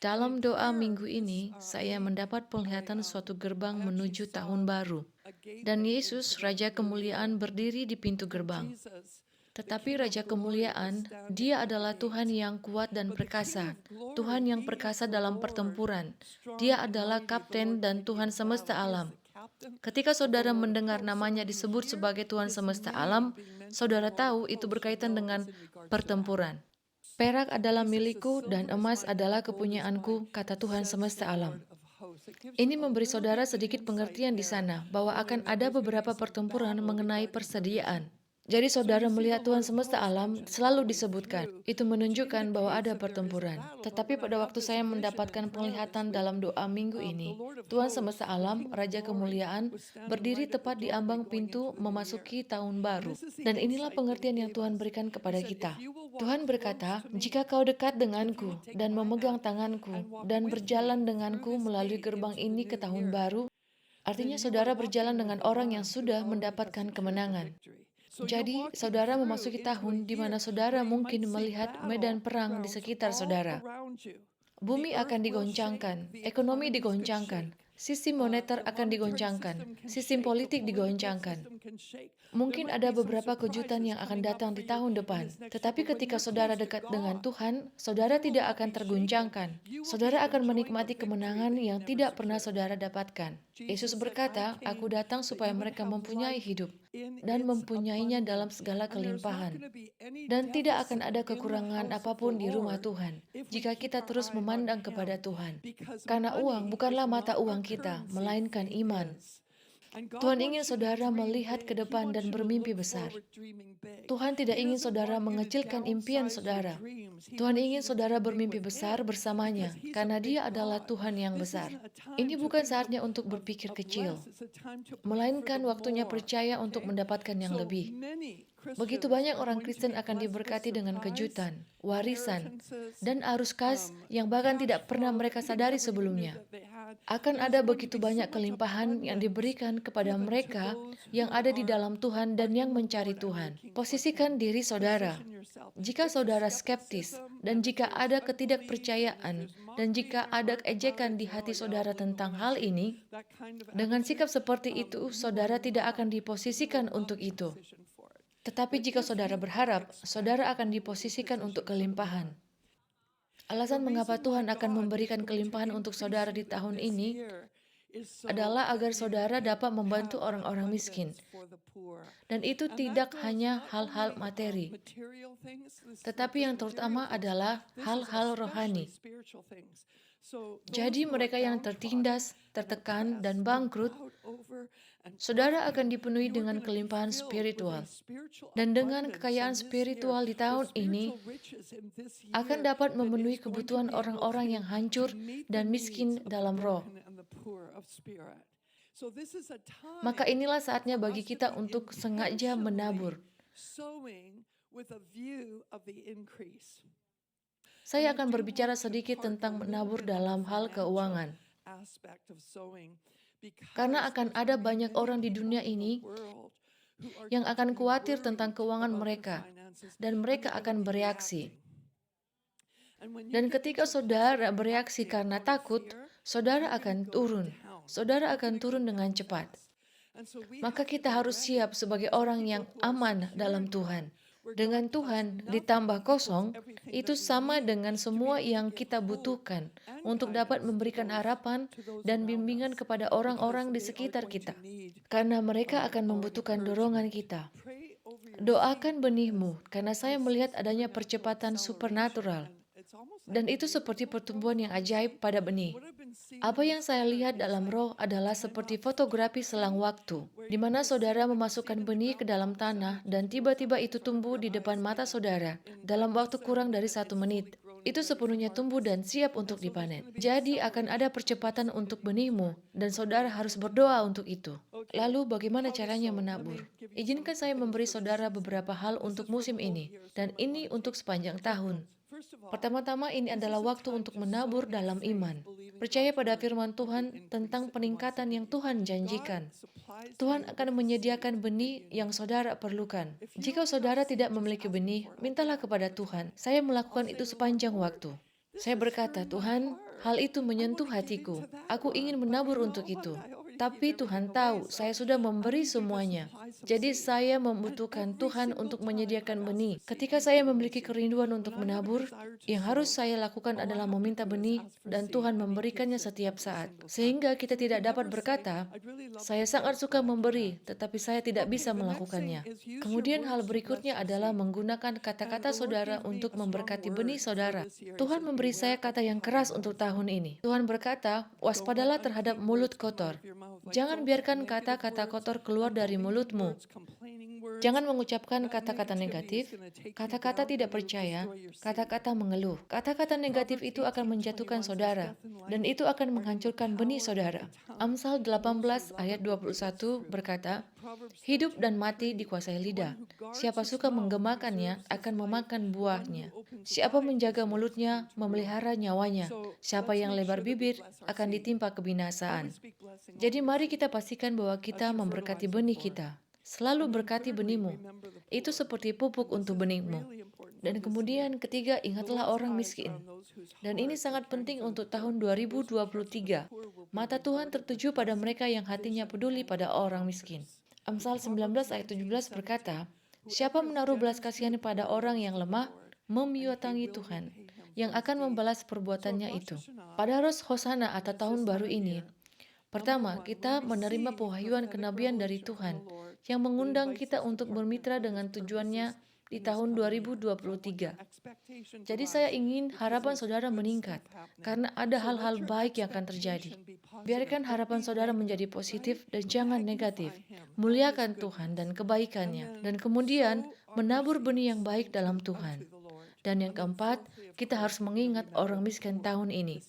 Dalam doa minggu ini, saya mendapat penglihatan suatu gerbang menuju tahun baru. Dan Yesus, Raja Kemuliaan, berdiri di pintu gerbang. Tetapi Raja Kemuliaan, Dia adalah Tuhan yang kuat dan perkasa, Tuhan yang perkasa dalam pertempuran. Dia adalah Kapten dan Tuhan semesta alam. Ketika saudara mendengar namanya disebut sebagai Tuhan semesta alam, saudara tahu itu berkaitan dengan pertempuran. Perak adalah milikku dan emas adalah kepunyaanku, kata Tuhan semesta alam. Ini memberi saudara sedikit pengertian di sana bahwa akan ada beberapa pertempuran mengenai persediaan. Jadi saudara melihat Tuhan semesta alam selalu disebutkan. Itu menunjukkan bahwa ada pertempuran. Tetapi pada waktu saya mendapatkan penglihatan dalam doa minggu ini, Tuhan semesta alam, Raja Kemuliaan, berdiri tepat di ambang pintu memasuki tahun baru. Dan inilah pengertian yang Tuhan berikan kepada kita. Tuhan berkata, "Jika kau dekat denganku dan memegang tanganku dan berjalan denganku melalui gerbang ini ke tahun baru," artinya saudara berjalan dengan orang yang sudah mendapatkan kemenangan. Jadi, saudara memasuki tahun di mana saudara mungkin melihat medan perang di sekitar saudara. Bumi akan digoncangkan, ekonomi digoncangkan, sistem moneter akan digoncangkan, sistem politik digoncangkan. Mungkin ada beberapa kejutan yang akan datang di tahun depan, tetapi ketika saudara dekat dengan Tuhan, saudara tidak akan terguncangkan. Saudara akan menikmati kemenangan yang tidak pernah saudara dapatkan. Yesus berkata, "Aku datang supaya mereka mempunyai hidup dan mempunyainya dalam segala kelimpahan." Dan tidak akan ada kekurangan apapun di rumah Tuhan jika kita terus memandang kepada Tuhan. Karena uang bukanlah mata uang kita, melainkan iman. Tuhan ingin saudara melihat ke depan dan bermimpi besar. Tuhan tidak ingin saudara mengecilkan impian saudara. Tuhan ingin saudara bermimpi besar bersamanya, karena Dia adalah Tuhan yang besar. Ini bukan saatnya untuk berpikir kecil, melainkan waktunya percaya untuk mendapatkan yang lebih. Begitu banyak orang Kristen akan diberkati dengan kejutan, warisan, dan arus kas yang bahkan tidak pernah mereka sadari sebelumnya. Akan ada begitu banyak kelimpahan yang diberikan kepada mereka yang ada di dalam Tuhan dan yang mencari Tuhan. Posisikan diri saudara. Jika saudara skeptis, dan jika ada ketidakpercayaan, dan jika ada ejekan di hati saudara tentang hal ini, dengan sikap seperti itu, saudara tidak akan diposisikan untuk itu. Tetapi jika saudara berharap, saudara akan diposisikan untuk kelimpahan. Alasan mengapa Tuhan akan memberikan kelimpahan untuk saudara di tahun ini adalah agar saudara dapat membantu orang-orang miskin. Dan itu tidak hanya hal-hal materi, tetapi yang terutama adalah hal-hal rohani. Jadi mereka yang tertindas, tertekan, dan bangkrut, saudara akan dipenuhi dengan kelimpahan spiritual. Dan dengan kekayaan spiritual di tahun ini, akan dapat memenuhi kebutuhan orang-orang yang hancur dan miskin dalam roh. Maka inilah saatnya bagi kita untuk sengaja menabur. Saya akan berbicara sedikit tentang menabur dalam hal keuangan. Karena akan ada banyak orang di dunia ini yang akan khawatir tentang keuangan mereka, dan mereka akan bereaksi. Dan ketika saudara bereaksi karena takut, saudara akan turun. Saudara akan turun dengan cepat. Maka kita harus siap sebagai orang yang aman dalam Tuhan. Dengan Tuhan ditambah kosong, itu sama dengan semua yang kita butuhkan untuk dapat memberikan harapan dan bimbingan kepada orang-orang di sekitar kita. Karena mereka akan membutuhkan dorongan kita. Doakan benihmu, karena saya melihat adanya percepatan supernatural. Dan itu seperti pertumbuhan yang ajaib pada benih. Apa yang saya lihat dalam roh adalah seperti fotografi selang waktu, di mana saudara memasukkan benih ke dalam tanah dan tiba-tiba itu tumbuh di depan mata saudara dalam waktu kurang dari 1 menit. Itu sepenuhnya tumbuh dan siap untuk dipanen. Jadi akan ada percepatan untuk benihmu dan saudara harus berdoa untuk itu. Lalu bagaimana caranya menabur? Izinkan saya memberi saudara beberapa hal untuk musim ini, dan ini untuk sepanjang tahun. Pertama-tama ini adalah waktu untuk menabur dalam iman. Percaya pada firman Tuhan tentang peningkatan yang Tuhan janjikan. Tuhan akan menyediakan benih yang saudara perlukan. Jika saudara tidak memiliki benih, mintalah kepada Tuhan. Saya melakukan itu sepanjang waktu. Saya berkata, "Tuhan, Hal itu menyentuh hatiku. Aku ingin menabur untuk itu. Tapi Tuhan tahu saya sudah memberi semuanya. Jadi saya membutuhkan Tuhan untuk menyediakan benih. Ketika saya memiliki kerinduan untuk menabur, yang harus saya lakukan adalah meminta benih dan Tuhan memberikannya setiap saat. Sehingga kita tidak dapat berkata, saya sangat suka memberi, tetapi saya tidak bisa melakukannya. Kemudian hal berikutnya adalah menggunakan kata-kata saudara untuk memberkati benih saudara. Tuhan memberi saya kata yang keras untuk tahun ini. Tuhan berkata, waspadalah terhadap mulut kotor. Jangan biarkan kata-kata kotor keluar dari mulutmu. Jangan mengucapkan kata-kata negatif, kata-kata tidak percaya, kata-kata mengeluh. Kata-kata negatif itu akan menjatuhkan saudara, dan itu akan menghancurkan benih saudara. Amsal 18 ayat 21 berkata, hidup dan mati dikuasai lidah. Siapa suka menggemakannya akan memakan buahnya. Siapa menjaga mulutnya memelihara nyawanya. Siapa yang lebar bibir akan ditimpa kebinasaan. Jadi mari kita pastikan bahwa kita memberkati benih kita. Selalu berkati benihmu. Itu seperti pupuk untuk benihmu. Dan kemudian ketiga, ingatlah orang miskin. Dan ini sangat penting untuk tahun 2023. Mata Tuhan tertuju pada mereka yang hatinya peduli pada orang miskin. Amsal 19 ayat 17 berkata, siapa menaruh belas kasihan pada orang yang lemah, memiutangi Tuhan, yang akan membalas perbuatannya itu. Pada Rosh Hosana atau tahun baru ini, pertama, kita menerima pewahyuan kenabian dari Tuhan yang mengundang kita untuk bermitra dengan tujuannya di tahun 2023. Jadi saya ingin harapan saudara meningkat karena ada hal-hal baik yang akan terjadi. Biarkan harapan saudara menjadi positif dan jangan negatif. Muliakan Tuhan dan kebaikannya. Dan kemudian menabur benih yang baik dalam Tuhan. Dan yang keempat, kita harus mengingat orang miskin tahun ini.